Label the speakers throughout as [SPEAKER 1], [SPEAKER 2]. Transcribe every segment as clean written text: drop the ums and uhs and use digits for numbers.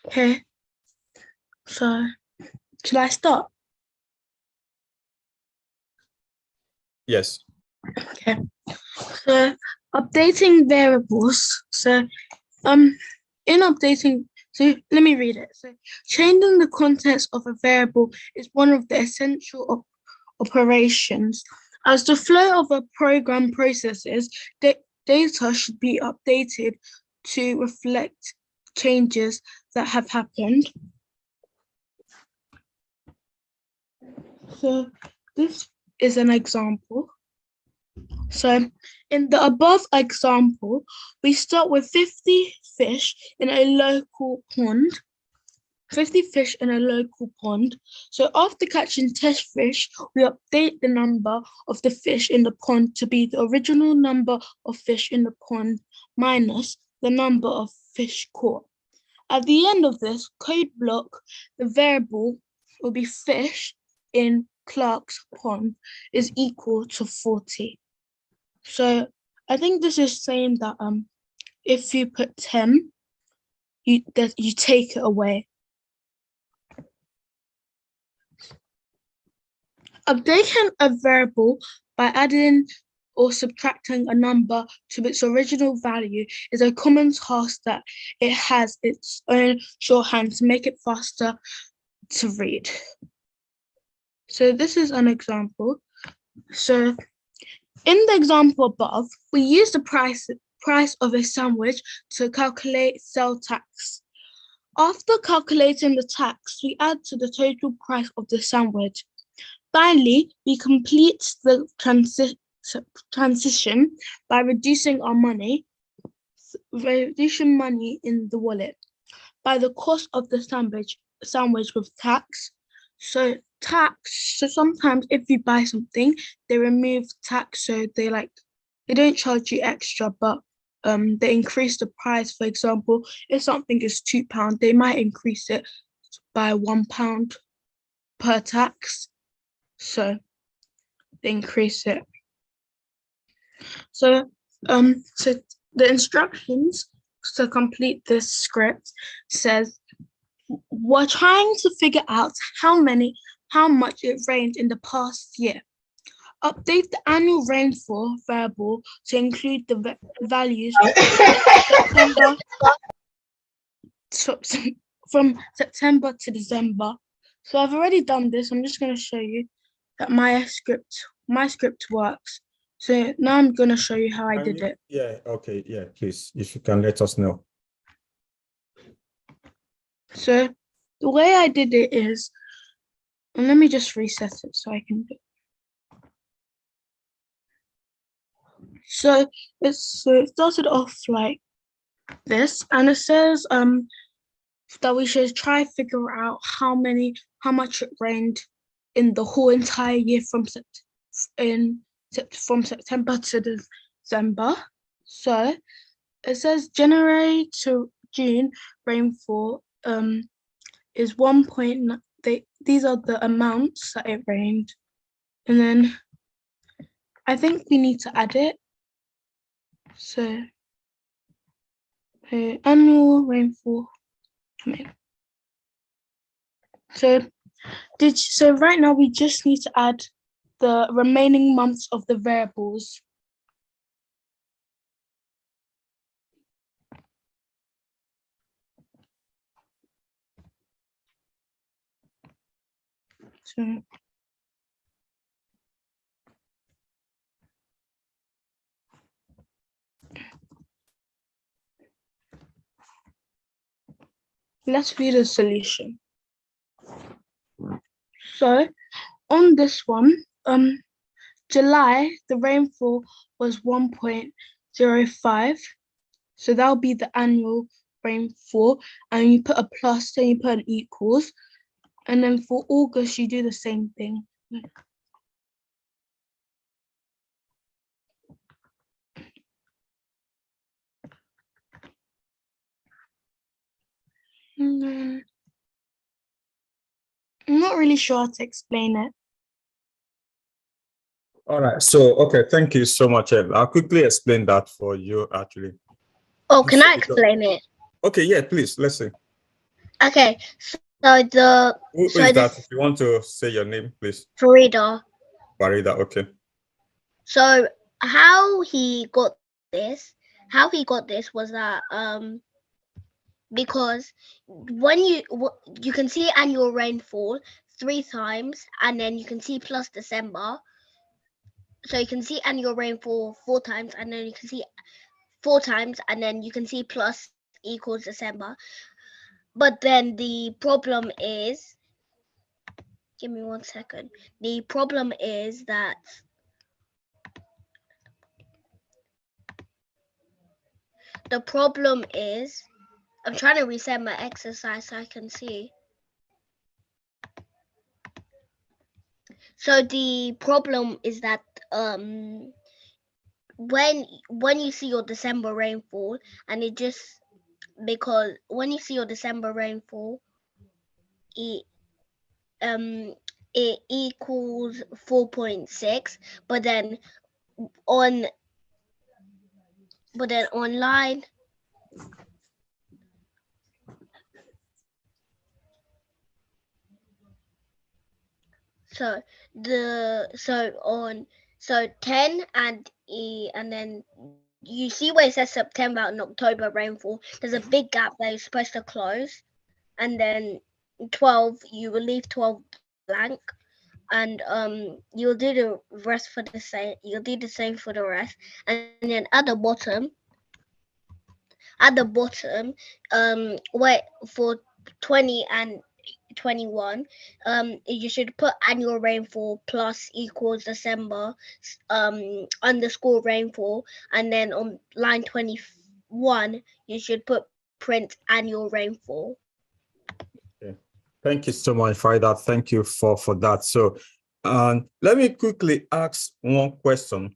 [SPEAKER 1] Okay, so should I start?
[SPEAKER 2] Yes.
[SPEAKER 1] Okay, so updating variables. So in updating, so let me read it. So changing the contents of a variable is one of the essential operations. As the flow of a program processes, data should be updated to reflect changes that have happened. So this is an example. So in the above example, we start with 50 fish in a local pond. 50 fish in a local pond. So after catching test fish, we update the number of the fish in the pond to be the original number of fish in the pond minus the number of fish caught. At the end of this code block, the variable will be fish in Clark's pond is equal to 40. So I think this is saying that if you put 10, you take it away. Updating a variable by adding or subtracting a number to its original value is a common task that it has its own shorthand to make it faster to read. So this is an example. So in the example above, we use the price of a sandwich to calculate sales tax. After calculating the tax, we add to the total price of the sandwich. Finally, we complete the transition by reducing money in the wallet by the cost of the sandwich with tax. So sometimes if you buy something, they remove tax, so they don't charge you extra, but they increase the price. For example, if something is £2, they might increase it by £1 per tax. So they increase it. So the instructions to complete this script says we're trying to figure out how much it rained in the past year. Update the annual rainfall variable to include the values from September to December. So I've already done this. I'm just going to show you that my script works. So now I'm going to show you how I did it.
[SPEAKER 2] Yeah, okay, yeah, please, if you can let us know.
[SPEAKER 1] So the way I did it is, and let me just reset it so I can do it. So it started off like this, and it says that we should try to figure out how much it rained in the whole entire year from September to December. So it says January to June rainfall is 1.9. These are the amounts that it rained, and then I think we need to add it. So annual rainfall. So right now we just need to add the remaining months of the variables. So let's view the solution. So on this one, July, the rainfall was 1.05. So that'll be the annual rainfall. And you put a plus, then you put an equals. And then for August, you do the same thing. I'm not really sure how to explain it.
[SPEAKER 2] All right. So, okay, thank you so much, Ed. I'll quickly explain that for you, actually.
[SPEAKER 3] Oh, can I
[SPEAKER 2] So,
[SPEAKER 3] explain it?
[SPEAKER 2] okay, yeah, please, let's see.
[SPEAKER 3] Okay, so the
[SPEAKER 2] Who
[SPEAKER 3] so
[SPEAKER 2] is
[SPEAKER 3] this
[SPEAKER 2] that? If you want to say your name, please.
[SPEAKER 3] Farida.
[SPEAKER 2] Farida, okay.
[SPEAKER 3] So how he got this was that because when you can see annual rainfall 3 times, and then you can see plus December. So you can see annual rainfall 4 times, and then you can see 4 times, and then you can see plus equals December. But then the problem is, give me 1 second. The problem is that I'm trying to reset my exercise so I can see. So the problem is that when you see your December rainfall, and it just, because when you see your December rainfall, it equals 4.6, but then online, so 10 and then you see where it says September and October rainfall, there's a big gap that you're supposed to close, and then 12 you will leave 12 blank, and you'll do the rest for the same. You'll do the same for the rest, and then at the bottom, wait for 20 and 21, you should put annual rainfall plus equals December underscore rainfall, and then on line 21 you should put print annual rainfall.
[SPEAKER 2] Okay. Thank you so much, Farida. Thank you for that. So let me quickly ask one question.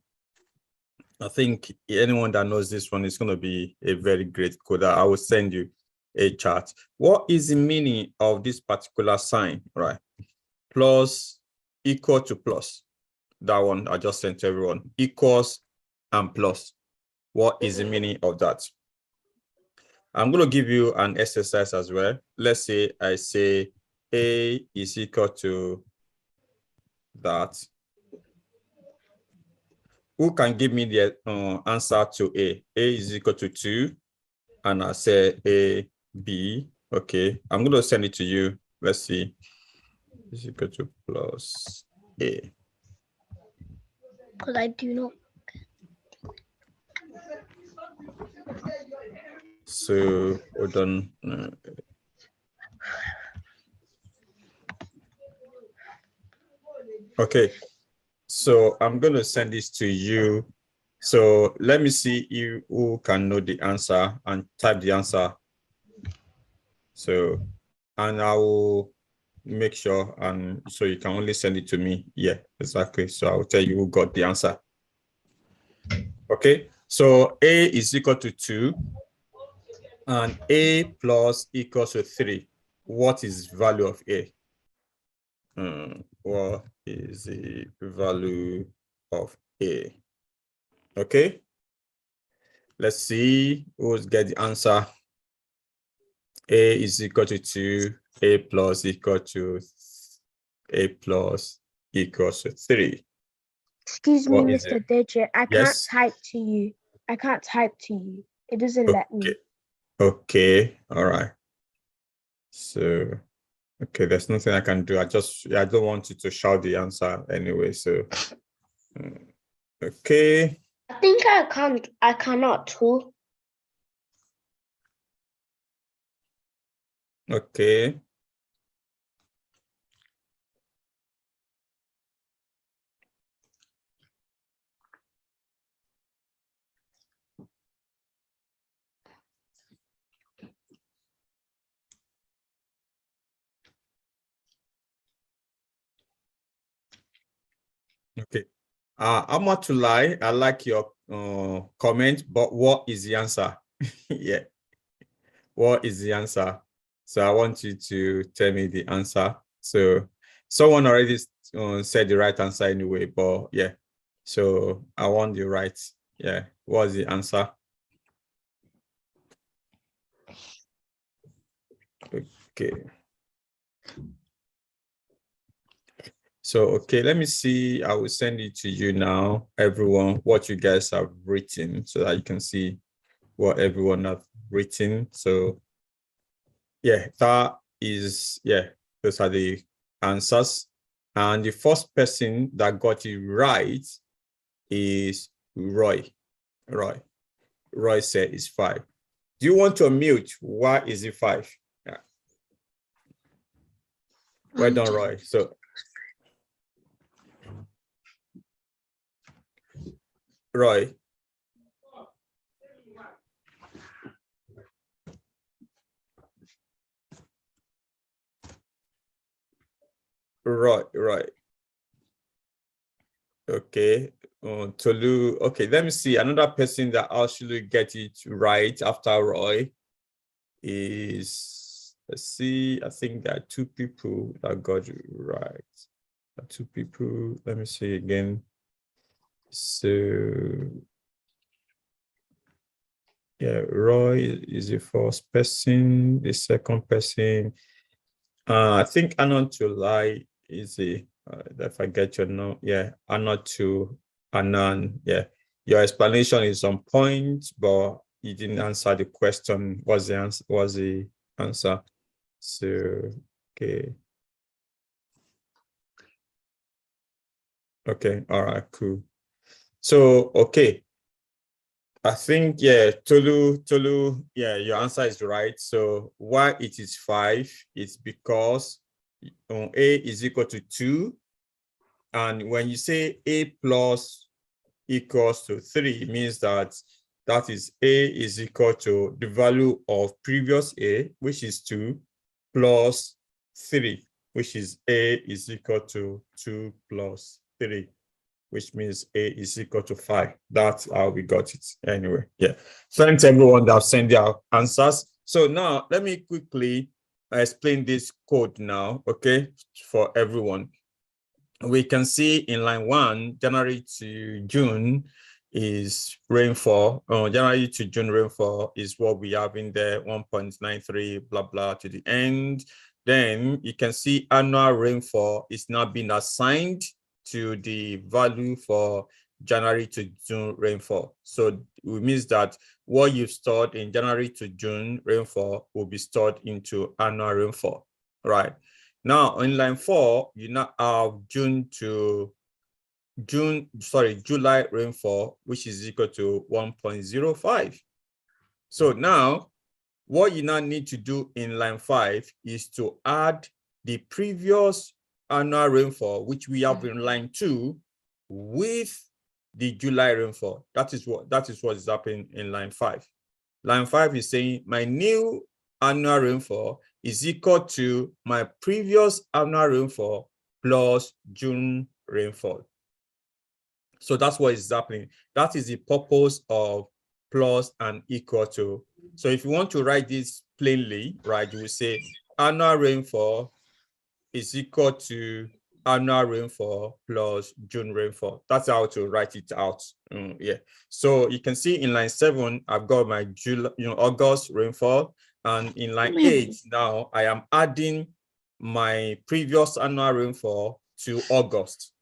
[SPEAKER 2] I think anyone that knows this one is going to be a very great coder. I will send you a chart. What is the meaning of this particular sign, right? Plus, equal to plus. That one I just sent to everyone. Equals and plus. What is the meaning of that? I'm going to give you an exercise as well. Let's say I say A is equal to that. Who can give me the answer to A? A is equal to 2. And I say A, B. Okay, I'm going to send it to you. Let's see. Is equal to plus A.
[SPEAKER 3] Because I do not.
[SPEAKER 2] So hold on. Okay, so I'm going to send this to you. So let me see you who can know the answer and type the answer. So, and I will make sure, and so you can only send it to me. Yeah, exactly. So I'll tell you who got the answer. Okay, so A is equal to 2 and A plus equals to 3. What is the value of A? What is the value of A? Okay, let's see who's get the answer. A is equal to 2, A plus equal to A plus equals to 3.
[SPEAKER 4] Excuse me,
[SPEAKER 2] What is
[SPEAKER 4] Mr.
[SPEAKER 2] it?
[SPEAKER 4] Digit. I
[SPEAKER 2] Yes.
[SPEAKER 4] can't type to you. I can't type to you. It doesn't let me.
[SPEAKER 2] Okay, all right. So, okay, there's nothing I can do. I don't want you to shout the answer anyway. So, okay.
[SPEAKER 4] I think I can't. I cannot too.
[SPEAKER 2] Okay. Okay. I'm not to lie. I like your comment, but what is the answer? Yeah. What is the answer? So I want you to tell me the answer. So someone already said the right answer anyway, but yeah, So I want the right. Yeah. What's the answer? Okay. So, okay, let me see. I will send it to you now, everyone, what you guys have written so that you can see what everyone have written. So, yeah, that is, yeah, those are the answers. And the first person that got it right is Roy. Roy said it's 5. Do you want to unmute? Why is it 5? Yeah. Well done, Roy. So, Roy. Right. Okay. Tolu. Okay, let me see. Another person that actually get it right after Roy is, let's see, I think there are 2 people that got it right. 2 people. Let me see again. So, yeah, Roy is the first person. The second person, I think Anantolai is the, if I get your name, yeah, Anatu Anan, yeah. Your explanation is on point, but you didn't answer the question. What's the answer? Was the answer? So, okay. Okay, all right, cool. So, okay. I think, yeah, Tolu, yeah, your answer is right. So why it is 5 is because A is equal to 2. And when you say A plus equals to 3, it means that that is A is equal to the value of previous A, which is 2, plus 3, which is A is equal to 2 plus 3, which means A is equal to 5. That's how we got it. Anyway, yeah. Thanks everyone that have sent their answers. So now let me quickly explain this code now, okay, for everyone. We can see in line 1, January to June is rainfall. January to June rainfall is what we have in there, 1.93, blah, blah, to the end. Then you can see annual rainfall is now being assigned to the value for January to June rainfall. So it means that what you've stored in January to June rainfall will be stored into annual rainfall, right? Now in line 4, you now have July rainfall, which is equal to 1.05. So now what you now need to do in line 5 is to add the previous annual rainfall, which we have in line 2, with the July rainfall. That is what is happening in line 5. Line 5 is saying my new annual rainfall is equal to my previous annual rainfall plus June rainfall. So that's what is happening. That is the purpose of plus and equal to. So if you want to write this plainly, right, you will say annual rainfall is equal to annual rainfall plus June rainfall. That's how to write it out. Yeah. So you can see in line 7, I've got my August rainfall, and in line 8 now I am adding my previous annual rainfall to August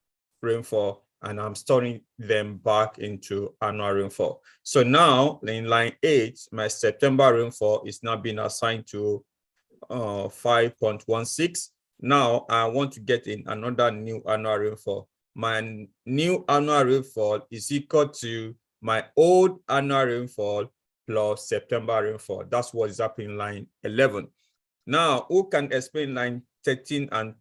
[SPEAKER 2] rainfall, and I'm storing them back into annual rainfall. So now in line 8, my September rainfall is now being assigned to 5.16. Now I want to get in another new annual rainfall. My new annual rainfall is equal to my old annual rainfall plus September rainfall. That's what is happening in line 11. Now, who can explain line 13 and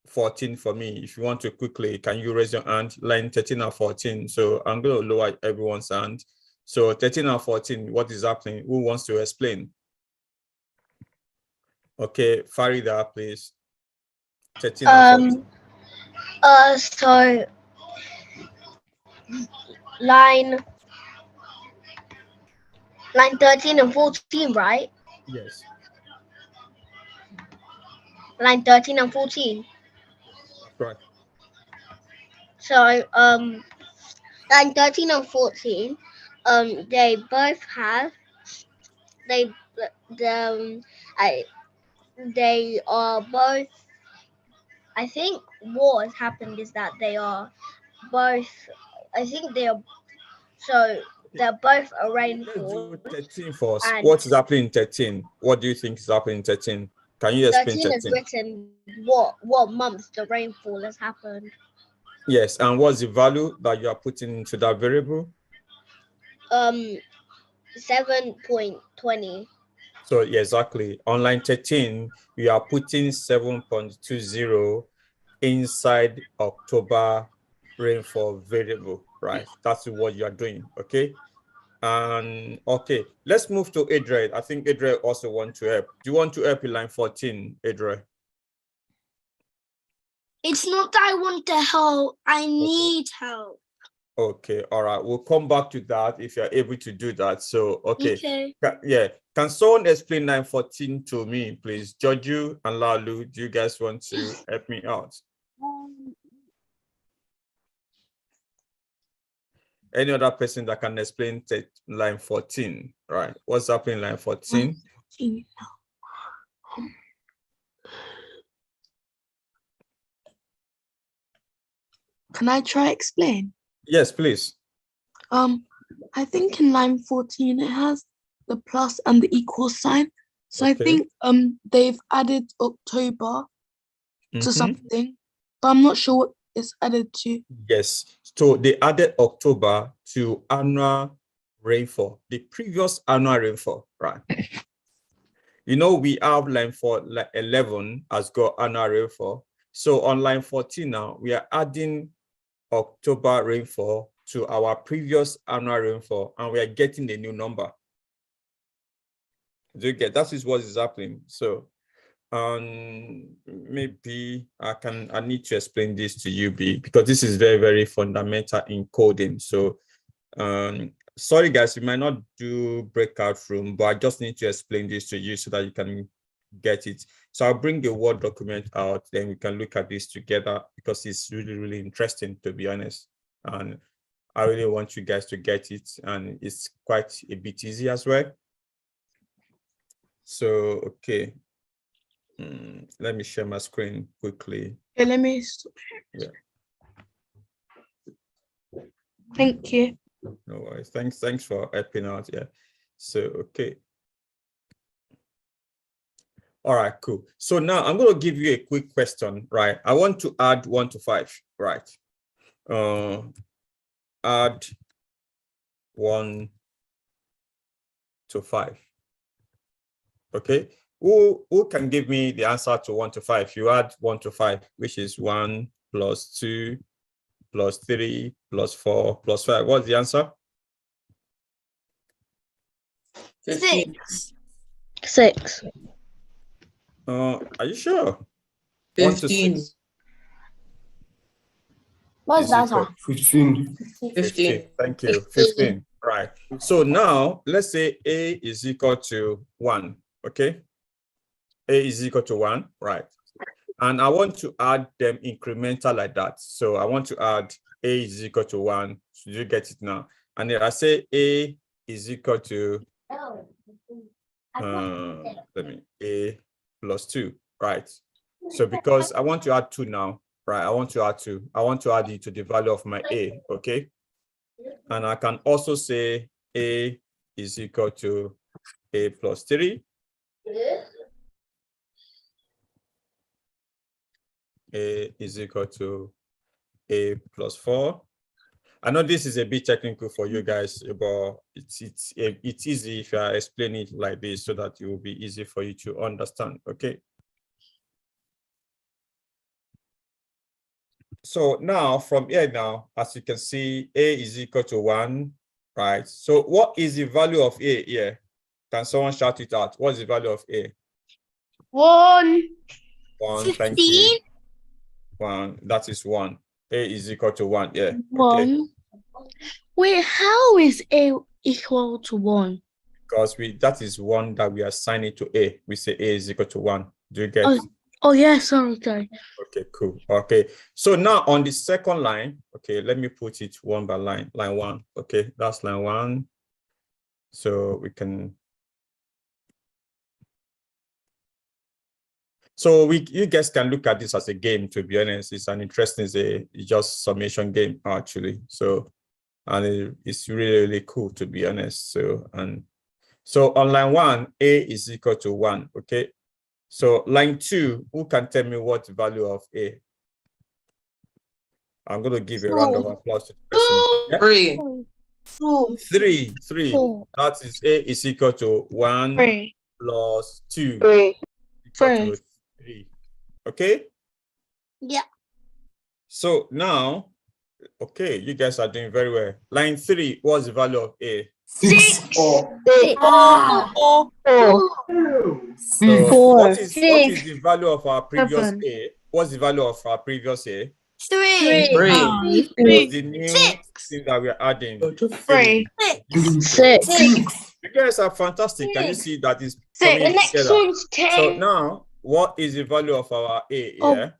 [SPEAKER 2] 14 for me? If you want to quickly, can you raise your hand? Line 13 and 14. So I'm going to lower everyone's hand. So 13 and 14, what is happening? Who wants to explain? Okay, Farida, please. 13 and 14.
[SPEAKER 3] So line 13 and 14, right?
[SPEAKER 2] Yes.
[SPEAKER 3] Line 13 and 14.
[SPEAKER 2] Right.
[SPEAKER 3] So And 13 and 14, they both have they I they are both. I think what has happened is that they are both. I think they are so they're both a
[SPEAKER 2] Let's
[SPEAKER 3] rainfall,
[SPEAKER 2] do 13 first.
[SPEAKER 3] and
[SPEAKER 2] What is happening in 13? What do you think is happening in 13? Can you explain
[SPEAKER 3] 13 is
[SPEAKER 2] 13?
[SPEAKER 3] written what month the rainfall has happened.
[SPEAKER 2] Yes, and what's the value that you are putting into that variable?
[SPEAKER 3] 7.20.
[SPEAKER 2] So yeah, exactly. On line 13, we are putting 7.20 inside October rainfall variable, right? That's what you are doing, okay? And okay, let's move to Adre. I think Adre also want to help. Do you want to help in line 14, Adre?
[SPEAKER 1] It's not that I want to help. I need help.
[SPEAKER 2] Okay, all right. We'll come back to that if you're able to do that. So, okay.
[SPEAKER 1] Okay.
[SPEAKER 2] Yeah. Can someone explain line 14 to me, please? Joju and Lalu, do you guys want to help me out? Any other person that can explain line 14, right? What's happening in line 14?
[SPEAKER 1] Can I try explain?
[SPEAKER 2] Yes, please.
[SPEAKER 1] I think in line 14 it has the plus and the equal sign. So I
[SPEAKER 2] Okay.
[SPEAKER 1] think they've added October to
[SPEAKER 2] Mhm.
[SPEAKER 1] something, but I'm not sure what it's added to.
[SPEAKER 2] Yes. So they added October to annual rainfall, the previous annual rainfall, right? You know, we have line 11 has got annual rainfall. So on line 14 now, we are adding October rainfall to our previous annual rainfall, and we are getting a new number. Do you get that? Is what is happening. So maybe I need to explain this to you, because this is very, very fundamental in coding. So sorry guys, we might not do breakout room, but I just need to explain this to you so that you can get it. So I'll bring the Word document out, then we can look at this together, because it's really, really interesting, to be honest. And I really want you guys to get it, and it's quite a bit easy as well. So, okay. Let me share my screen quickly.
[SPEAKER 1] Okay, let me stop.
[SPEAKER 2] Yeah.
[SPEAKER 1] Thank you.
[SPEAKER 2] No worries. Thanks for helping out. Yeah. So, okay. All right, cool. So now I'm going to give you a quick question, right? I want to add 1 to 5, right? Add 1 to 5. Okay. Who can give me the answer to 1 to 5? You add 1 to 5, which is 1 plus 2 plus 3 plus 4 plus 5. What's the answer?
[SPEAKER 1] 6.
[SPEAKER 3] 6.
[SPEAKER 2] Are you sure? 1 to 6.
[SPEAKER 4] What's the answer?
[SPEAKER 5] 15.
[SPEAKER 2] 15. Thank you. 15. Right. So now let's say A is equal to 1. Okay. A is equal to 1. Right. And I want to add them incremental like that. So I want to add A is equal to 1. So you get it now. And then I say A is equal to A plus 2. Right. So because I want to add 2 now. Right, I want to add 2. I want to add it to the value of my A, okay? And I can also say A is equal to A plus 3. A is equal to A plus 4. I know this is a bit technical for you guys, but it's easy if I explain it like this so that it will be easy for you to understand, okay? So now from here now, as you can see, A is equal to 1, right? So what is the value of A here? Can someone shout it out? What is the value of A?
[SPEAKER 1] 1.
[SPEAKER 2] 1, thank you. 1, that is 1. A is equal to 1, yeah. Okay.
[SPEAKER 1] 1. Wait, how is A equal to 1?
[SPEAKER 2] Because that is 1 that we assign it to A. We say A is equal to 1. Do you get?
[SPEAKER 1] Oh, Oh, yes. Okay.
[SPEAKER 2] Okay, cool. Okay, so now on the second line, okay, let me put it one by line. Line 1. Okay, that's line 1. So we can. So you guys can look at this as a game. To be honest, it's an interesting. It's just summation game actually. So, and it's really cool to be honest. So on line 1, A is equal to 1. Okay. So line 2, who can tell me what the value of A? I'm going to give a round of applause to the person. Yeah? 3. 3. That is A is equal to 1
[SPEAKER 1] 3.
[SPEAKER 2] plus 2.
[SPEAKER 4] 3.
[SPEAKER 2] Equal to 3. Okay?
[SPEAKER 3] Yeah.
[SPEAKER 2] So now, okay, you guys are doing very well. Line 3, what's the value of A?
[SPEAKER 1] 6.
[SPEAKER 3] 6.
[SPEAKER 2] So what is the value of our previous
[SPEAKER 1] 7.
[SPEAKER 2] A? What's the value of our previous A?
[SPEAKER 3] 3.
[SPEAKER 2] What's the new thing that we're adding?
[SPEAKER 1] 3.
[SPEAKER 4] 6.
[SPEAKER 2] You guys are fantastic. Can you see that is
[SPEAKER 1] 6.
[SPEAKER 2] coming together?
[SPEAKER 3] one's 10.
[SPEAKER 2] So now, what is the value of our A here?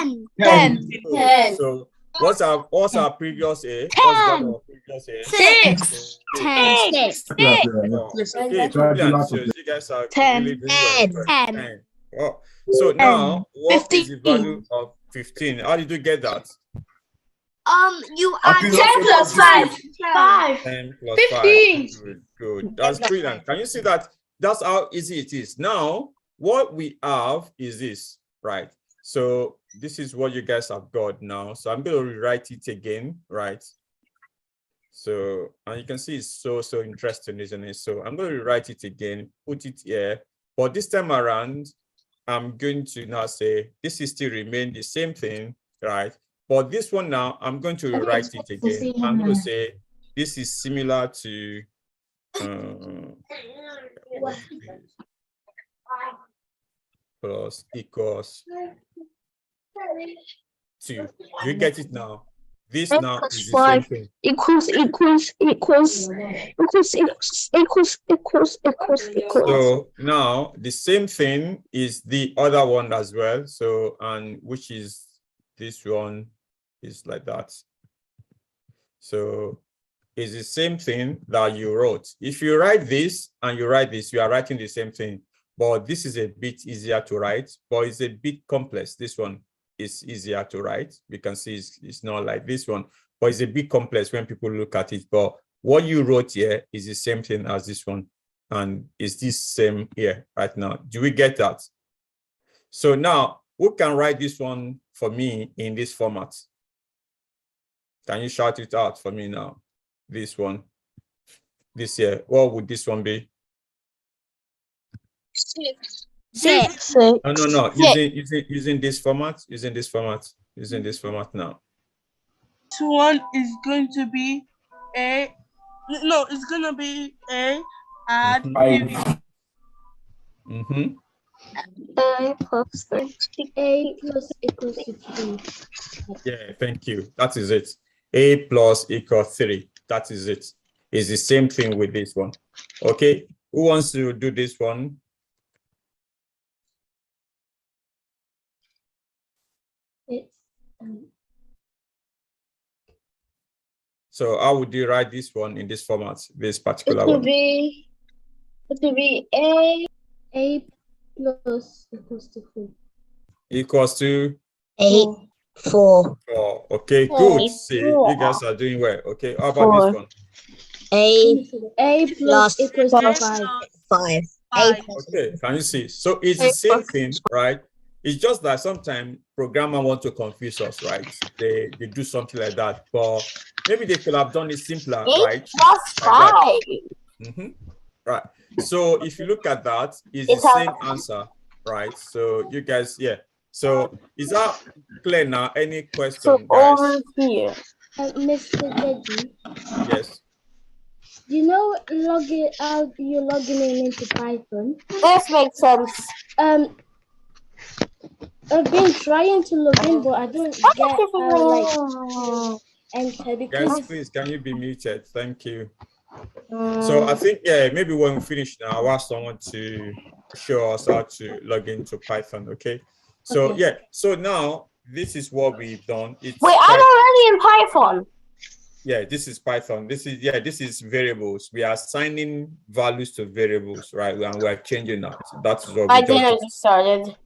[SPEAKER 3] 10.
[SPEAKER 1] 10.
[SPEAKER 2] Cool. So what's our previous A? What's the value of our previous A?
[SPEAKER 1] 6.
[SPEAKER 3] 10.
[SPEAKER 1] 6.
[SPEAKER 2] Okay, brilliant. So you guys are
[SPEAKER 1] 10.
[SPEAKER 2] really doing well.
[SPEAKER 3] 10.
[SPEAKER 2] 10. Oh. So now, what is the
[SPEAKER 1] 15.
[SPEAKER 2] value of 15? How did you get that?
[SPEAKER 3] You add
[SPEAKER 1] 10 plus 5. 5.
[SPEAKER 2] 10 plus
[SPEAKER 1] 15.
[SPEAKER 2] 5. Good. That's brilliant. Can you see that? That's how easy it is. Now, what we have is this, right? So this is what you guys have got now. So I'm going to rewrite it again, right? So, and you can see it's so interesting, isn't it? So I'm going to rewrite it again, put it here. But this time around, I'm going to now say, this is still remain the same thing, right? But this one now, I'm going to rewrite it again. I'm going to say, this is similar to, plus equals 2. Do you get it now? This now is the same thing.
[SPEAKER 4] Equals.
[SPEAKER 2] So now the same thing is the other one as well. So, and which is this one is like that. So it's the same thing that you wrote. If you write this and you write this, you are writing the same thing. But this is a bit easier to write, but it's a bit complex. This one is easier to write. We can see it's not like this one, but it's a bit complex when people look at it. But what you wrote here is the same thing as this one, and it's this same here right now. Do we get that? So now, who can write this one for me in this format? Can you shout it out for me now? This one, this here. What would this one be?
[SPEAKER 3] 6.
[SPEAKER 2] No. Using this format. Using this format now.
[SPEAKER 1] This one is going to be A. No, it's going to be A and
[SPEAKER 4] A plus 3.
[SPEAKER 3] A plus equals 3.
[SPEAKER 2] Yeah, thank you. That is it. A plus equals 3. That is it. It's the same thing with this one. Okay. Who wants to do this one? So how would you write this one in this format, this particular one?
[SPEAKER 3] It would be A plus equals to 4.
[SPEAKER 2] Equals to
[SPEAKER 3] 8. 4.
[SPEAKER 2] 4. Okay, good. See, you guys are doing well. Okay, how about this one?
[SPEAKER 3] A plus equals to 5.
[SPEAKER 2] Okay, can you see? So it's the same thing, right? It's just that sometimes programmers want to confuse us, right? They do something like that, but maybe they could have done it simpler, right?
[SPEAKER 4] Plus 5.
[SPEAKER 2] Right. So if you look at that, it's the same answer, right? So you guys, yeah. So is that clear now? Any question,
[SPEAKER 4] So
[SPEAKER 2] guys?
[SPEAKER 4] over here.
[SPEAKER 3] Mr. Deji,
[SPEAKER 2] Yes.
[SPEAKER 3] do you know you're logging into Python?
[SPEAKER 4] This makes sense.
[SPEAKER 3] I've been trying to log in, but I don't get enter because
[SPEAKER 2] Guys, please, can you be muted? Thank you. So I think, yeah, maybe when we finish now, I'll ask someone to show us how to log into Python, okay? So
[SPEAKER 5] Okay.
[SPEAKER 2] yeah, so now this is what we've done. It's
[SPEAKER 5] Wait, I'm already in Python.
[SPEAKER 2] yeah, this is Python. This is variables. We are assigning values to variables, right? And we're changing that. That is what we
[SPEAKER 5] I
[SPEAKER 2] just
[SPEAKER 5] think I
[SPEAKER 2] did.
[SPEAKER 5] just started.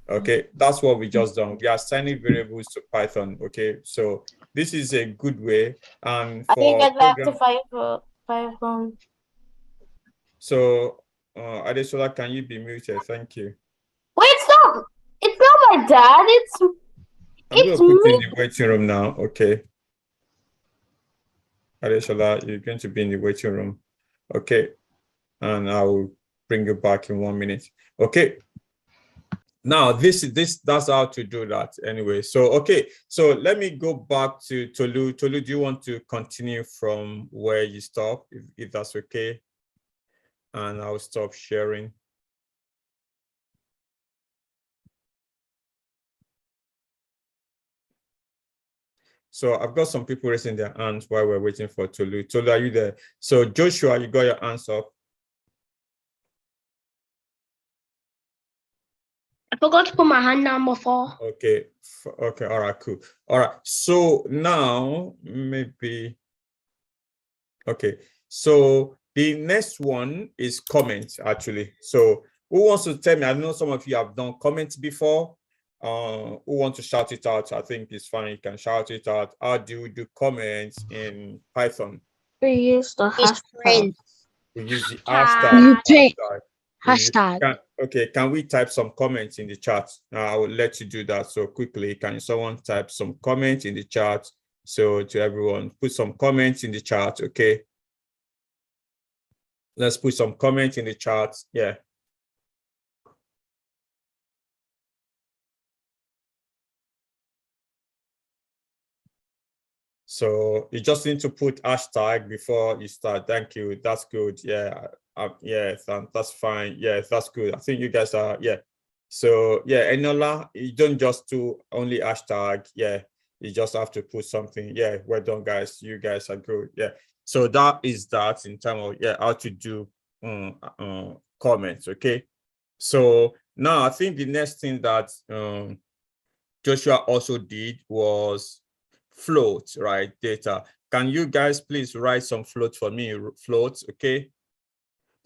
[SPEAKER 2] Okay, that's what we just done. We are assigning variables to Python. Okay, so this is a good way. And
[SPEAKER 5] I think
[SPEAKER 2] for
[SPEAKER 5] I'd back to
[SPEAKER 2] program,
[SPEAKER 5] Python.
[SPEAKER 2] so Adesola, can you be muted? Thank you.
[SPEAKER 5] Wait, stop! It's not my dad.
[SPEAKER 2] I'm going
[SPEAKER 5] It's
[SPEAKER 2] to put you in
[SPEAKER 5] me.
[SPEAKER 2] the waiting room now. Okay. Adesola, you're going to be in the waiting room. Okay. And I will bring you back in 1 minute. Okay. Now, that's how to do that anyway. So, okay. So let me go back to Tolu. Tolu, do you want to continue from where you stopped, if that's okay? And I'll stop sharing. So I've got some people raising their hands while we're waiting for Tolu. Tolu, are you there? So Joshua, you got your hands up.
[SPEAKER 3] I forgot to put my hand down before.
[SPEAKER 2] Okay. Okay. All right. Cool. All right. So now maybe. Okay. So the next one is comments, actually. So who wants to tell me? I know some of you have done comments before. Who want to shout it out? I think it's fine. You can shout it out. How do you do comments in Python?
[SPEAKER 4] We use the hashtag.
[SPEAKER 2] We use the
[SPEAKER 3] Hashtag.
[SPEAKER 2] hashtag.
[SPEAKER 4] Hashtag.
[SPEAKER 2] Okay, can we type some comments in the chat? I will let you do that. So quickly, can someone type some comments in the chat? So to everyone, put some comments in the chat, okay? Let's put some comments in the chat, yeah. So you just need to put hashtag before you start. Thank you, that's good, yeah. Yeah, that's fine. Yeah, that's good. I think you guys are, yeah. So yeah, Enola, you don't just do only hashtag. Yeah, you just have to put something. Yeah, well done, guys. You guys are good. Yeah. So that is that in terms of, yeah, how to do comments. Okay. So now I think the next thing that Joshua also did was float, right? Data. Can you guys please write some float for me? Float, okay?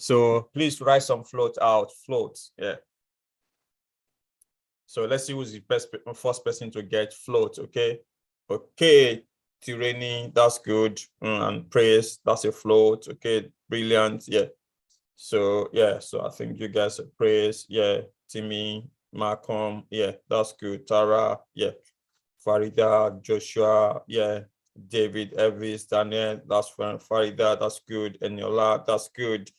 [SPEAKER 2] So please write some float out. Float, yeah. So let's see who's the first person to get float, okay? Okay, Tireni, that's good. And praise, that's a float, okay? Brilliant, yeah. So yeah, so I think you guys are praise, yeah. Timmy, Malcolm, yeah, that's good. Tara, yeah. Farida, Joshua, yeah. David, Elvis, Daniel, that's fine. Farida, that's good. Eniola, that's good.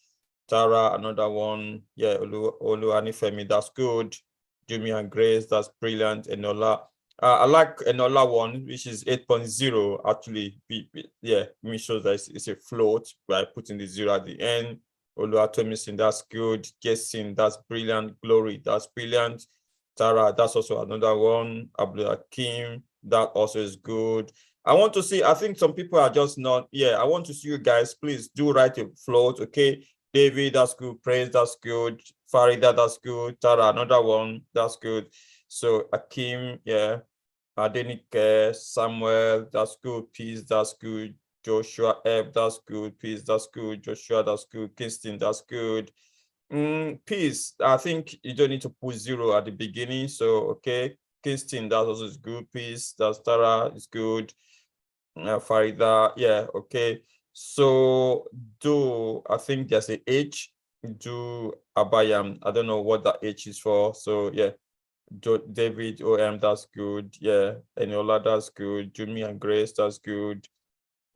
[SPEAKER 2] Tara, another one, yeah. Olu Anifemi, that's good. Jimmy and Grace, that's brilliant. Enola, I like Enola one, which is 8.0. Actually, yeah, me shows that it's a float by putting the 0 at the end. Oluwatomisin, that's good. Jason, that's brilliant. Glory, that's brilliant. Tara, that's also another one. Abdul Hakim, that also is good. I want to see, I think some people are just not, yeah, I want to see you guys, please do write a float, okay? David, that's good. Praise, that's good. Farida, that's good. Tara, another one, that's good. So Akim, yeah. Adenike, Samuel, that's good. Peace, that's good. Joshua Ebb, that's good. Peace, that's good. Joshua, that's good. Kingston, that's good. Peace, I think you don't need to put 0 at the beginning. So, okay. Kingston, that also is good. Peace, that's Tara, is good. Farida, yeah, okay. So do, I think there's a H, do Abayam. I don't know what that H is for. So yeah, David OM, that's good. Yeah, Eniola, that's good. Jumi and Grace, that's good.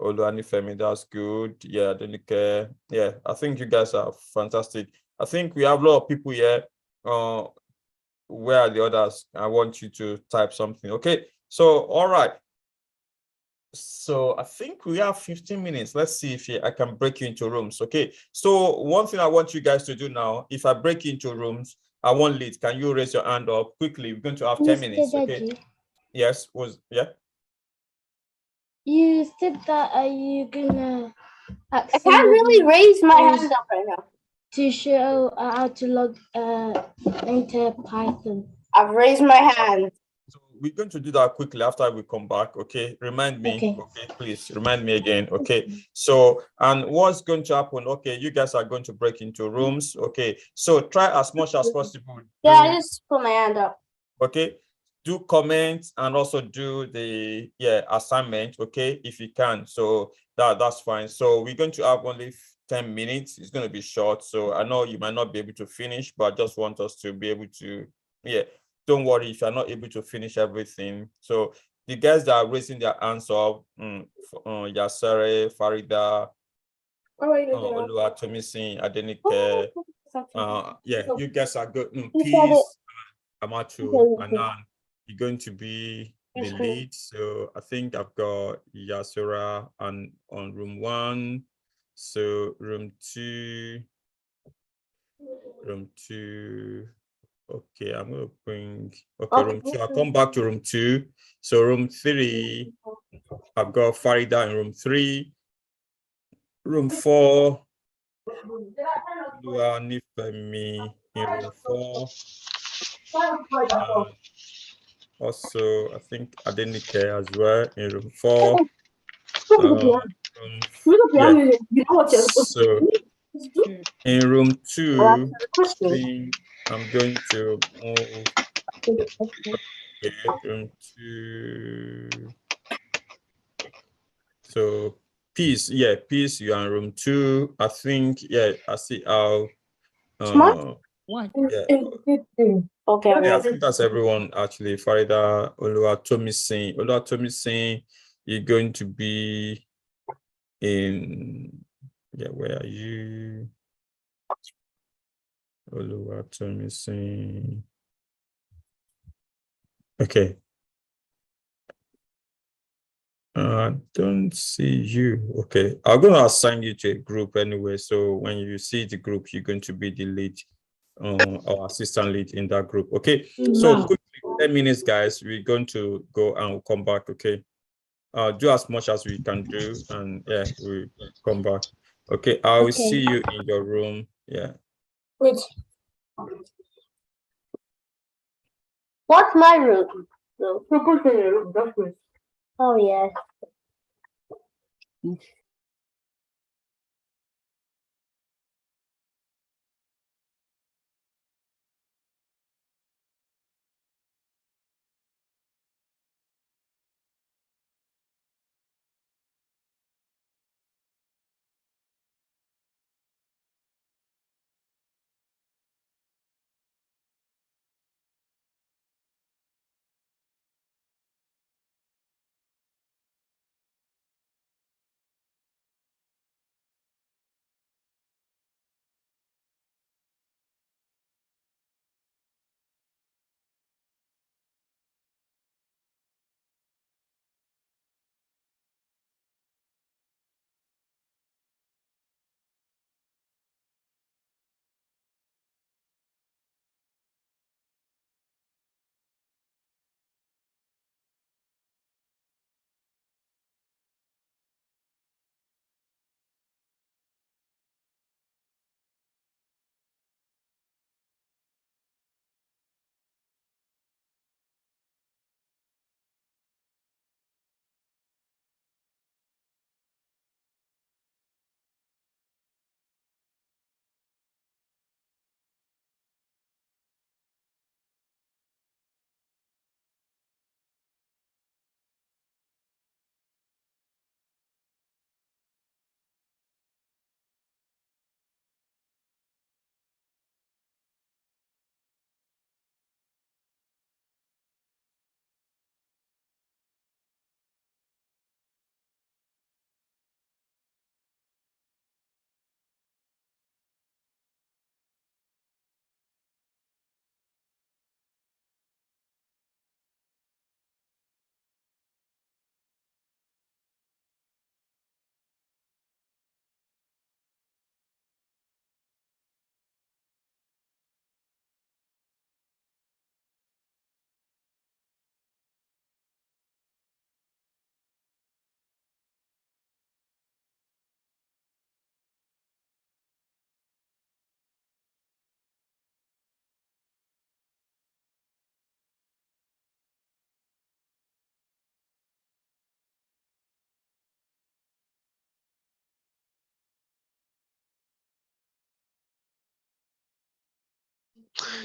[SPEAKER 2] Oluanifemi, that's good. Yeah, I don't care. Yeah, I think you guys are fantastic. I think we have a lot of people here. Where are the others? I want you to type something. Okay, so all right. So I think we have 15 minutes. Let's see if I can break you into rooms. Okay. So one thing I want you guys to do now, if I break you into rooms, I want lead. Can you raise your hand up quickly? We're going to have 10 minutes. Okay. Yes. Yeah.
[SPEAKER 4] You said that are you gonna
[SPEAKER 5] I can't really raise my hand up right now.
[SPEAKER 4] To show how to log into Python.
[SPEAKER 5] I've raised my hand.
[SPEAKER 2] So we're going to do that quickly after we come back. Okay, remind me.
[SPEAKER 4] Okay.
[SPEAKER 2] Please remind me again. Okay, so and what's going to happen? Okay, you guys are going to break into rooms. Okay, so try as much as possible.
[SPEAKER 5] Yeah, I just put my hand up.
[SPEAKER 2] Okay, do comments and also do the assignment. Okay, if you can. So that's fine. So we're going to have only 10 minutes. It's going to be short. So I know you might not be able to finish, but I just want us to be able to don't worry if you're not able to finish everything. So the guys that are raising their hands up, Yasere, Farida, Oluwatomisin, Adenike, you guys are good. Peace, Amachu, Anan, you're going to be the lead. So I think I've got Yasura on room 1. So room 2. Okay, I'm gonna bring room 2. I'll come back to room 2. So room 3, I've got Farida in room 3. Room 4, Nifemi in room 4. Also, I think Adenike as well in room 4. So in room 2, I think I'm going to move. Okay, room 2. So Peace, you are in room 2. I think, I see how.
[SPEAKER 5] Okay.
[SPEAKER 2] I think that's everyone actually. Farida, Oluwatomisin, you're going to be in. Where are you? Oluwatomisin. Okay. I don't see you. Okay, I'm going to assign you to a group anyway. So when you see the group, you're going to be the lead, or assistant lead in that group. Okay, so quickly, 10 minutes, guys. We're going to go and we'll come back. Okay, do as much as we can do, and we come back. Okay, I will see you in your room. Yeah.
[SPEAKER 5] Wait. What's my room? Oh, yes.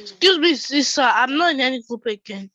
[SPEAKER 1] Excuse me, sister. I'm not in any group again.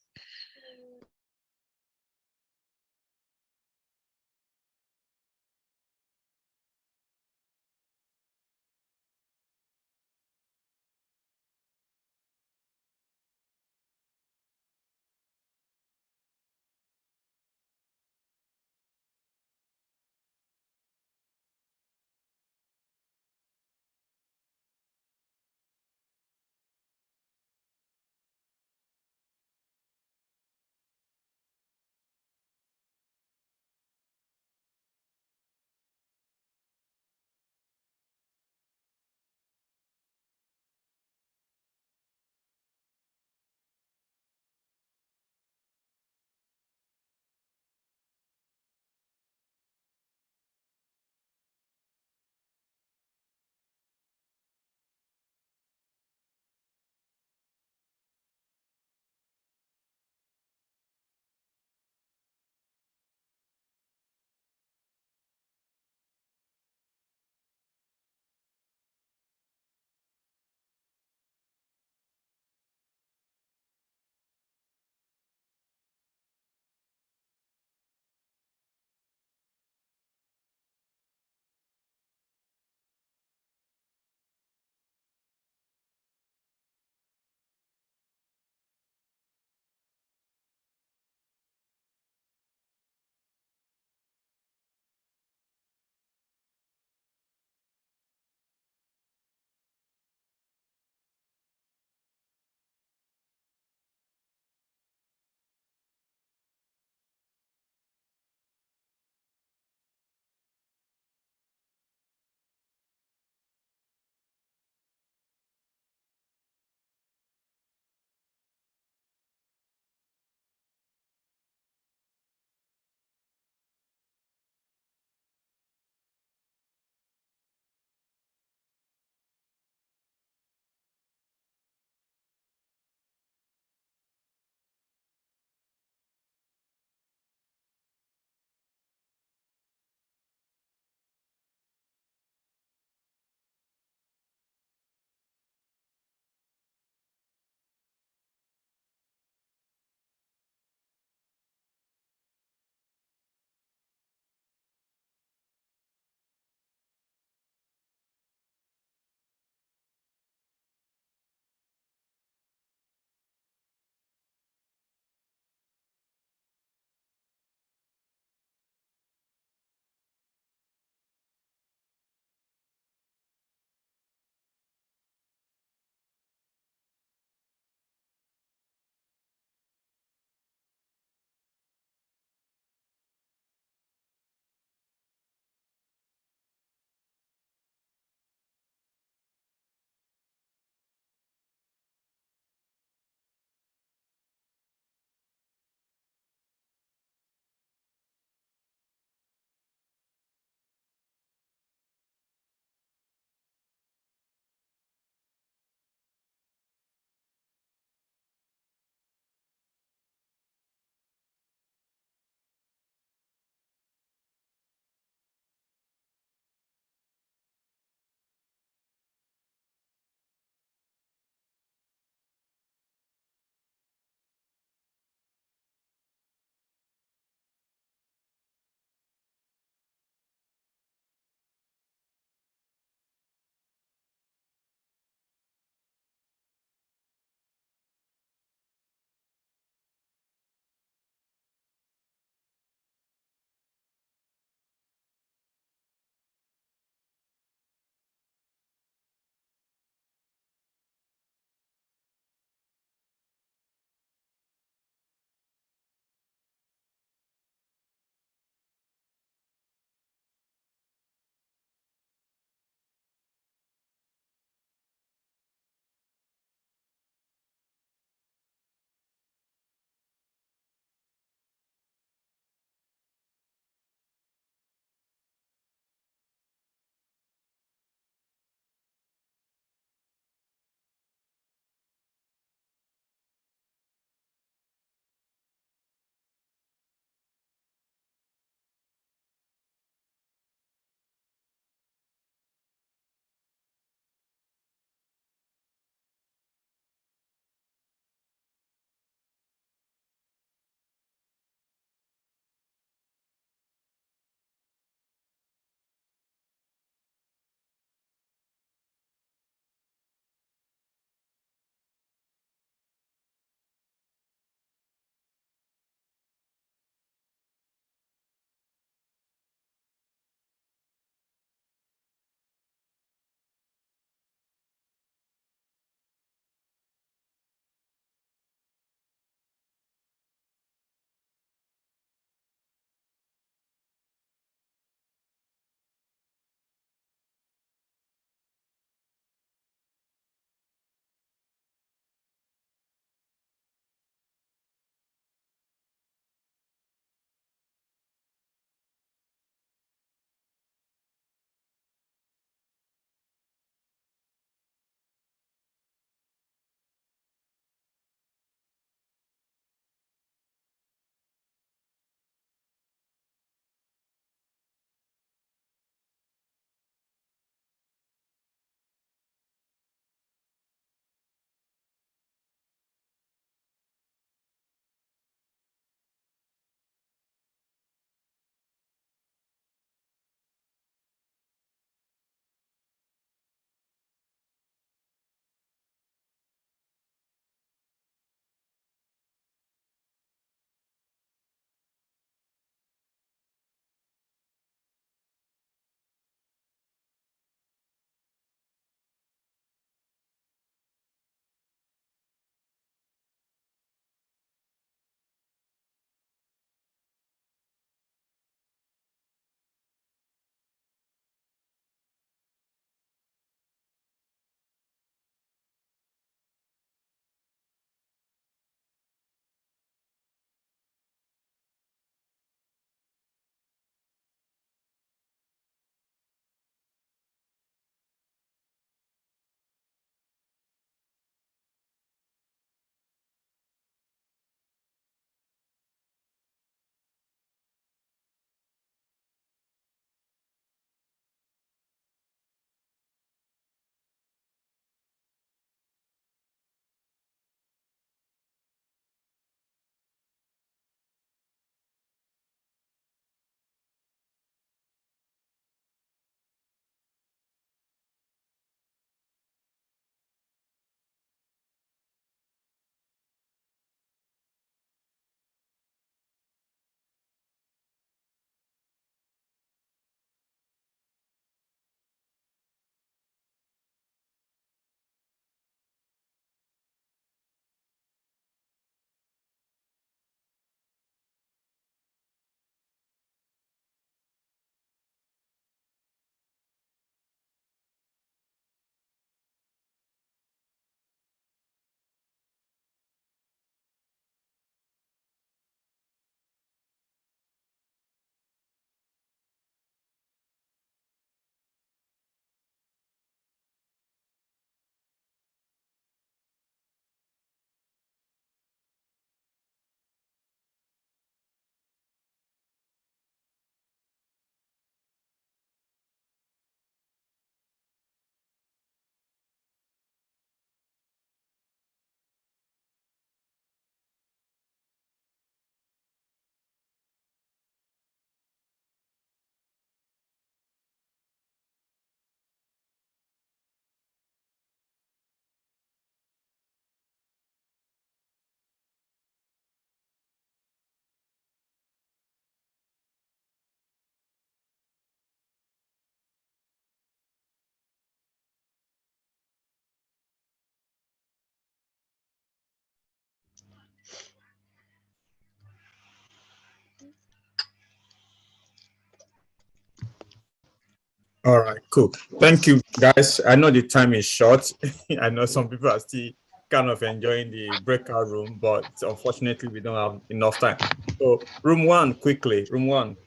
[SPEAKER 2] All right, cool. Thank you, guys. I know the time is short. I know some people are still kind of enjoying the breakout room, but unfortunately, we don't have enough time. So, room one, quickly. Room one.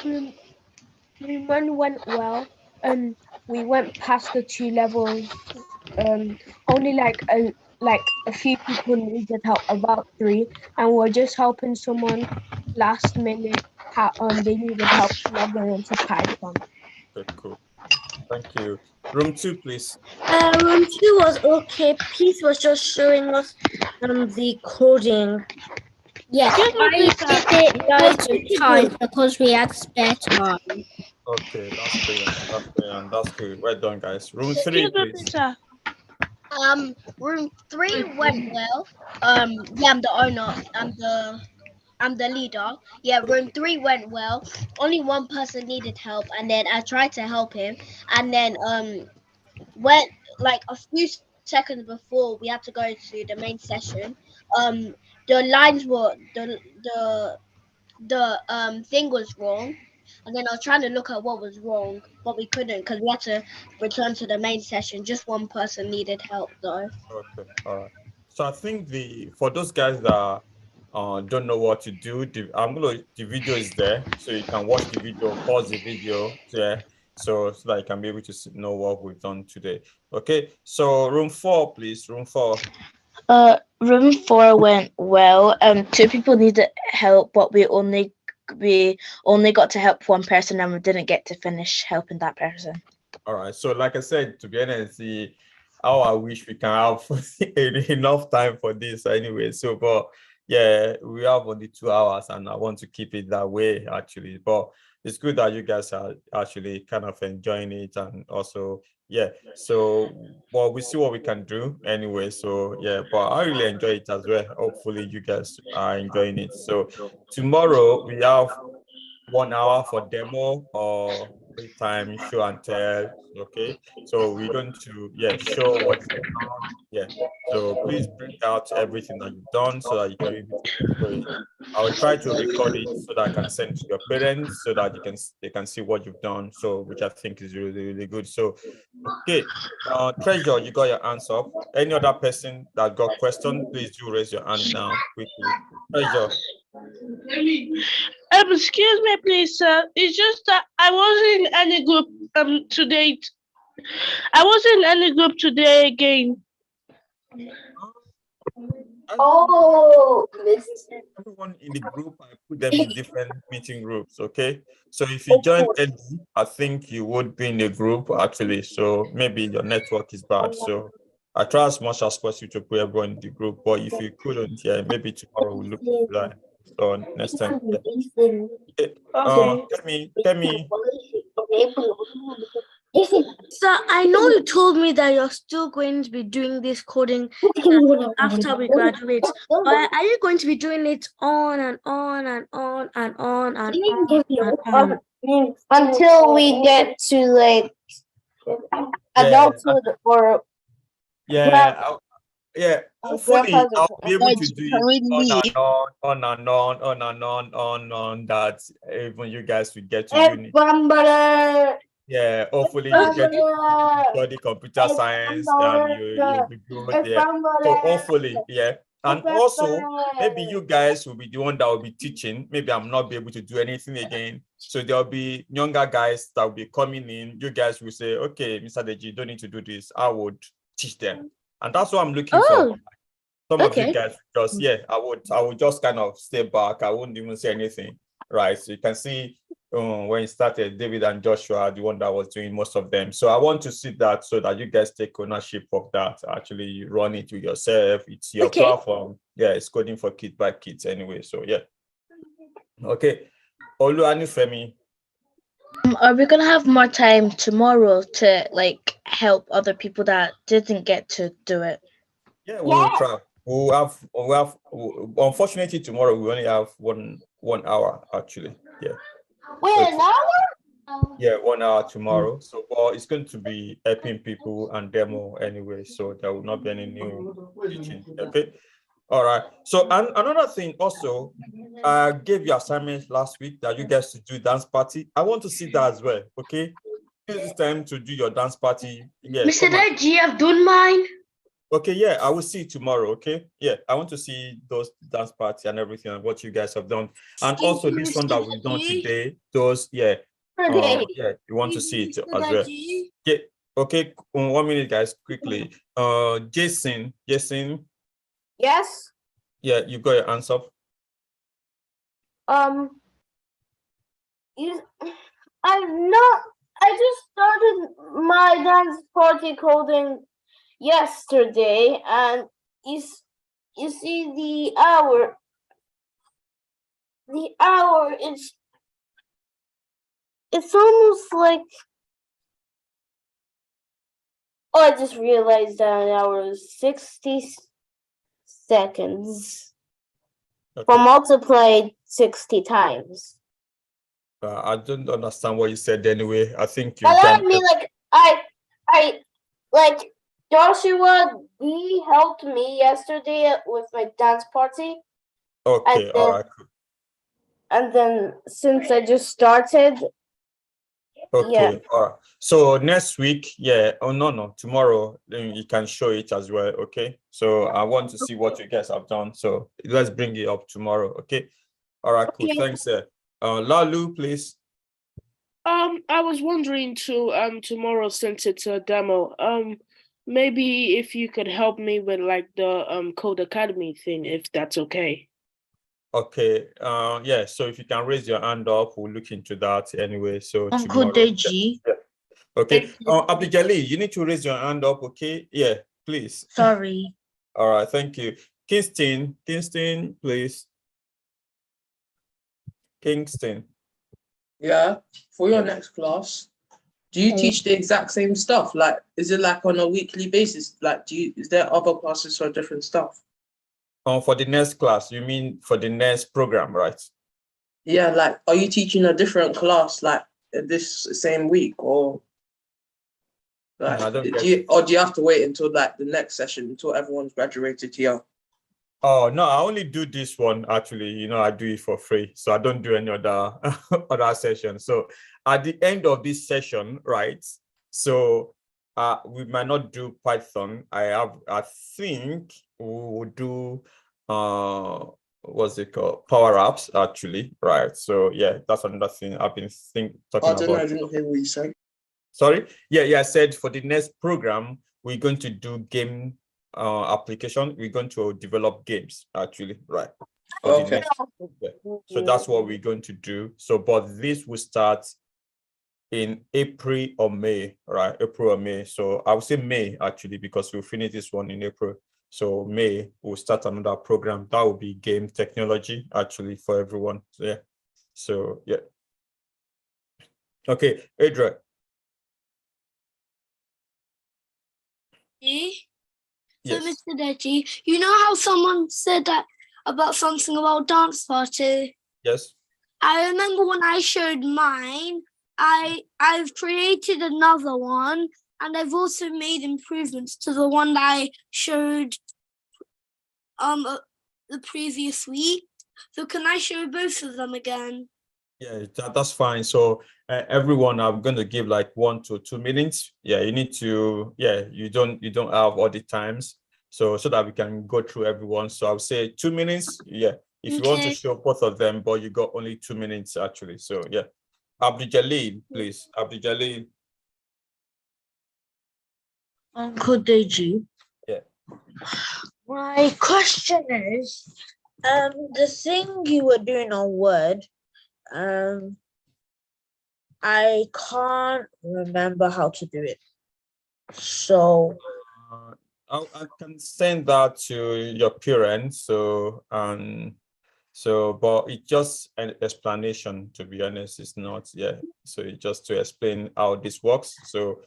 [SPEAKER 4] Room one went well. We went past the 2 levels. Only like a few people needed help, about 3, and we're just helping someone last minute. They needed help logging into Python.
[SPEAKER 2] Okay, cool. Thank you. Room two, please.
[SPEAKER 5] Room 2 was okay. Peace was just showing us the coding. Yeah,
[SPEAKER 1] Excuse me,
[SPEAKER 5] I
[SPEAKER 1] please,
[SPEAKER 5] did
[SPEAKER 1] sir.
[SPEAKER 5] it guys with time because we had spare time.
[SPEAKER 2] Okay, that's brilliant. That's brilliant. That's good. Well done, guys. Room three,
[SPEAKER 1] Excuse me,
[SPEAKER 2] please.
[SPEAKER 1] please, sir.
[SPEAKER 3] Room 3 went well. Yeah, I'm the owner. I'm the leader. Yeah, room 3 went well. Only one person needed help, and then I tried to help him. And then when like a few seconds before we had to go to the main session, um, the lines were the thing was wrong. And then I was trying to look at what was wrong, but we couldn't because we had to return to the main session. Just one person needed help though.
[SPEAKER 2] Okay, all right. So I think for those guys that don't know what to do, the video is there, so you can watch the video, pause the video, yeah, so that you can be able to know what we've done today. Okay, so room four, please. Room four.
[SPEAKER 6] Room 4 went well. 2 people needed help, but we only got to help one person, and we didn't get to finish helping that person.
[SPEAKER 2] All right. So, like I said, to be honest, how I wish we can have enough time for this anyway. So, but yeah, we have only 2 hours, and I want to keep it that way actually. But it's good that you guys are actually kind of enjoying it, and also, yeah. So, well, we see what we can do anyway. So, yeah, but I really enjoy it as well. Hopefully, you guys are enjoying it. So, tomorrow we have 1 hour for demo or free time show and tell. Okay, so we're going to show what you've done. Yeah, so please bring out everything that you've done so that you can be able to show it. I will try to record it so that I can send to your parents so that they can see what you've done. So which I think is really really good. So okay, Treasure, you got your hands up. Any other person that got question, please do raise your hand now quickly. Treasure.
[SPEAKER 1] Excuse me, please, sir. It's just that I wasn't in any group today. I wasn't in any group today again.
[SPEAKER 5] Oh,
[SPEAKER 2] Everyone in the group, I put them in different meeting groups. Okay, so if you join early, I think you would be in the group actually. So maybe your network is bad. So I try as much as possible to put everyone in the group. But if you couldn't, yeah, maybe tomorrow we'll look into that. So next time. Yeah. Okay. Kemi.
[SPEAKER 5] So I know you told me that you're still going to be doing this coding after we graduate. But are you going to be doing it on and on and on and on and on?
[SPEAKER 7] Until we get to like adulthood or
[SPEAKER 2] Yeah. Yeah, hopefully I'll be able to
[SPEAKER 7] age,
[SPEAKER 2] do
[SPEAKER 7] can we
[SPEAKER 2] it on and on that even you guys will get to uni. Yeah, hopefully you get to study computer science and you'll be good there. So hopefully, yeah. And also maybe you guys will be the one that will be teaching. Maybe I'm not be able to do anything again. So there'll be younger guys that will be coming in. You guys will say, okay, Mr. Deji, you don't need to do this. I would teach them. And that's what I'm looking for. Some of you guys just, I would just kind of stay back. I wouldn't even say anything, right? So you can see when you started, David and Joshua are the one that was doing most of them. So I want to see that so that you guys take ownership of that. Actually, you run it with yourself. It's your platform. Yeah, it's coding for kids by kids anyway. So yeah. Okay. Oluwanifemi.
[SPEAKER 6] Are we gonna have more time tomorrow to like help other people that didn't get to do it?
[SPEAKER 2] Yeah, we'll try. We'll have. Unfortunately, tomorrow we only have one hour actually. Yeah.
[SPEAKER 7] Wait, an hour?
[SPEAKER 2] Yeah, 1 hour tomorrow. So, well, it's going to be helping people and demo anyway. So there will not be any new teaching. Okay. All right. So and another thing also, I gave you assignments last week that you guys to do dance party. I want to see that as well. Okay. Use this time to do your dance party. Yeah.
[SPEAKER 5] Mr.
[SPEAKER 2] come on.
[SPEAKER 5] Deji, I've done mine.
[SPEAKER 2] Okay, yeah, I will see you tomorrow. Okay. Yeah, I want to see those dance party and everything and what you guys have done. And
[SPEAKER 5] Excuse
[SPEAKER 2] also
[SPEAKER 5] me,
[SPEAKER 2] this one
[SPEAKER 5] Mr.
[SPEAKER 2] that we've done
[SPEAKER 5] Deji.
[SPEAKER 2] today, those, yeah.
[SPEAKER 7] Okay.
[SPEAKER 2] Yeah, you want to see it
[SPEAKER 5] Mr.
[SPEAKER 2] as well.
[SPEAKER 5] Deji.
[SPEAKER 2] Yeah, okay, 1 minute, guys, quickly. Jason,
[SPEAKER 7] Yes.
[SPEAKER 2] yeah, you got your answer.
[SPEAKER 7] I just started my dance party coding yesterday, and you see the hour. The hour is. It's almost like. Oh, I just realized that an hour is 60 seconds.
[SPEAKER 2] Okay.
[SPEAKER 7] But multiplied 60 times.
[SPEAKER 2] I don't understand what you said anyway. I think you
[SPEAKER 7] But I
[SPEAKER 2] can.
[SPEAKER 7] mean, like, I like Joshua. He helped me yesterday with my dance party,
[SPEAKER 2] Okay, all right. Cool.
[SPEAKER 7] and then since I just started,
[SPEAKER 2] Okay,
[SPEAKER 7] yeah.
[SPEAKER 2] all right. So next week, yeah. Oh no, tomorrow then you can show it as well. Okay. So I want to see what you guys have done. So let's bring it up tomorrow. Okay. All right. Cool.
[SPEAKER 7] Okay.
[SPEAKER 2] Thanks, sir. Lalu, please.
[SPEAKER 8] I was wondering too, tomorrow since it's a demo, maybe if you could help me with like the Code Academy thing, if that's okay.
[SPEAKER 2] Okay. Yeah. So if you can raise your hand up, we'll look into that anyway. So
[SPEAKER 5] Uncle
[SPEAKER 2] tomorrow.
[SPEAKER 5] Deji.
[SPEAKER 2] Yeah. Okay. Abdijali, you need to raise your hand up. Okay. Yeah. Please.
[SPEAKER 5] Sorry.
[SPEAKER 2] All right. Thank you. Kingston, please. Kingston.
[SPEAKER 9] Yeah, for your next class, do you teach the exact same stuff? Like, is it like on a weekly basis? Like, is there other classes for different stuff?
[SPEAKER 2] For the next class, you mean for the next program, right?
[SPEAKER 9] Yeah, like, are you teaching a different class like this same week, or like,
[SPEAKER 2] No, I don't
[SPEAKER 9] do
[SPEAKER 2] get
[SPEAKER 9] you have to wait until like the next session until everyone's graduated here?
[SPEAKER 2] Oh no, I only do this one actually. You know, I do it for free, so I don't do any other other session. So at the end of this session, right? So we might not do Python. I think we will do what's it called? Power apps actually, right? So yeah, that's another thing I've been talking
[SPEAKER 9] I don't know, I
[SPEAKER 2] about.
[SPEAKER 9] didn't hear what you said.
[SPEAKER 2] Sorry, yeah. I said for the next program we're going to do game application. We're going to develop games actually, right? For the
[SPEAKER 9] Okay.
[SPEAKER 2] next, yeah. So that's what we're going to do. So, but this will start in April or May, right? April or May. So I would say May actually, because we'll finish this one in April. So May we'll start another program that will be game technology actually for everyone. So yeah. So yeah. Okay, Adra.
[SPEAKER 5] So,
[SPEAKER 2] Yes.
[SPEAKER 5] Mr. Deji, you know how someone said that about something about dance party?
[SPEAKER 2] Yes.
[SPEAKER 5] I remember when I showed mine, I've created another one, and I've also made improvements to the one that I showed the previous week. So can I show both of them again?
[SPEAKER 2] Yeah, that's fine. So everyone, I'm going to give like 1 to 2 minutes. Yeah, you need to. Yeah, you don't have all the times, so that we can go through everyone. So I'll say 2 minutes. Yeah, if you want to
[SPEAKER 5] Okay.
[SPEAKER 2] show both of them, but you got only 2 minutes actually. So yeah, Abdul please. Abdul
[SPEAKER 5] Uncle Deji.
[SPEAKER 2] Yeah.
[SPEAKER 5] My question is, the thing you were doing on Word, I can't remember how to do it. So
[SPEAKER 2] I can send that to your parents. So but it's just an explanation, to be honest. It's not, yeah. So it's just to explain how this works. So,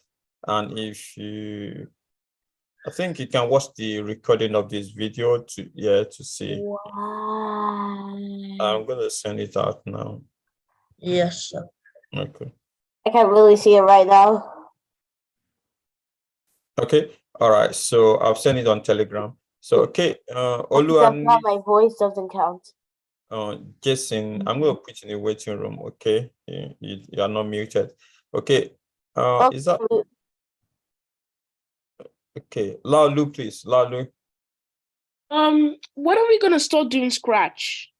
[SPEAKER 2] and if you, I think you can watch the recording of this video to see.
[SPEAKER 5] wow.
[SPEAKER 2] I'm gonna send it out now.
[SPEAKER 5] Yes, sir.
[SPEAKER 2] Okay.
[SPEAKER 7] I can't really see it right now.
[SPEAKER 2] Okay. All right. So I've sent it on Telegram. So okay, Olu
[SPEAKER 7] Except
[SPEAKER 2] and
[SPEAKER 7] now my voice doesn't count.
[SPEAKER 2] Jason, I'm going to put you in the waiting room. Okay, you are not muted. Okay, is that
[SPEAKER 7] Okay.
[SPEAKER 2] okay? Laulu, please, Laulu.
[SPEAKER 8] When are we gonna start doing Scratch?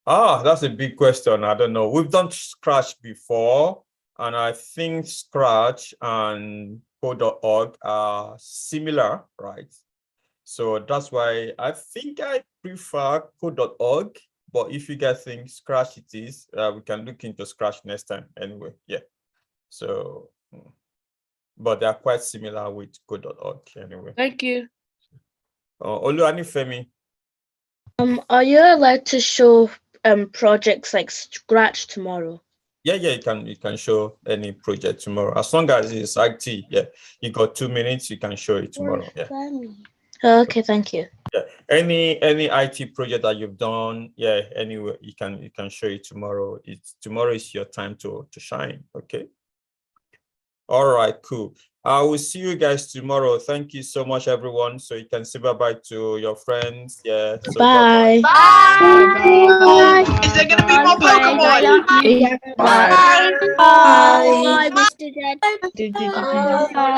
[SPEAKER 2] That's a big question. I don't know. We've done Scratch before, and I think Scratch and Code.org are similar, right? So that's why I think I prefer Code.org. But if you guys think Scratch it is, we can look into Scratch next time anyway. Yeah. So, but they are quite similar with Code.org anyway.
[SPEAKER 8] Thank you.
[SPEAKER 2] Oluwanifemi.
[SPEAKER 6] Are you allowed to show projects like Scratch tomorrow?
[SPEAKER 2] Yeah, you can show any project tomorrow as long as it's IT. Yeah, you got 2 minutes, you can show it tomorrow. Yeah.
[SPEAKER 6] Okay, thank you.
[SPEAKER 2] Yeah, any IT project that you've done, yeah, anyway, you can show it tomorrow. Tomorrow is your time to shine. Okay. All right, cool. I will see you guys tomorrow. Thank you so much, everyone. So you can say bye-bye to your friends. Yeah. So
[SPEAKER 6] Bye.
[SPEAKER 3] Bye.
[SPEAKER 9] Is there gonna be
[SPEAKER 3] Bye,
[SPEAKER 9] more
[SPEAKER 3] friends. I
[SPEAKER 9] Pokemon?
[SPEAKER 3] love you.
[SPEAKER 9] Bye.
[SPEAKER 3] Bye, Mr. Ted.
[SPEAKER 5] Bye.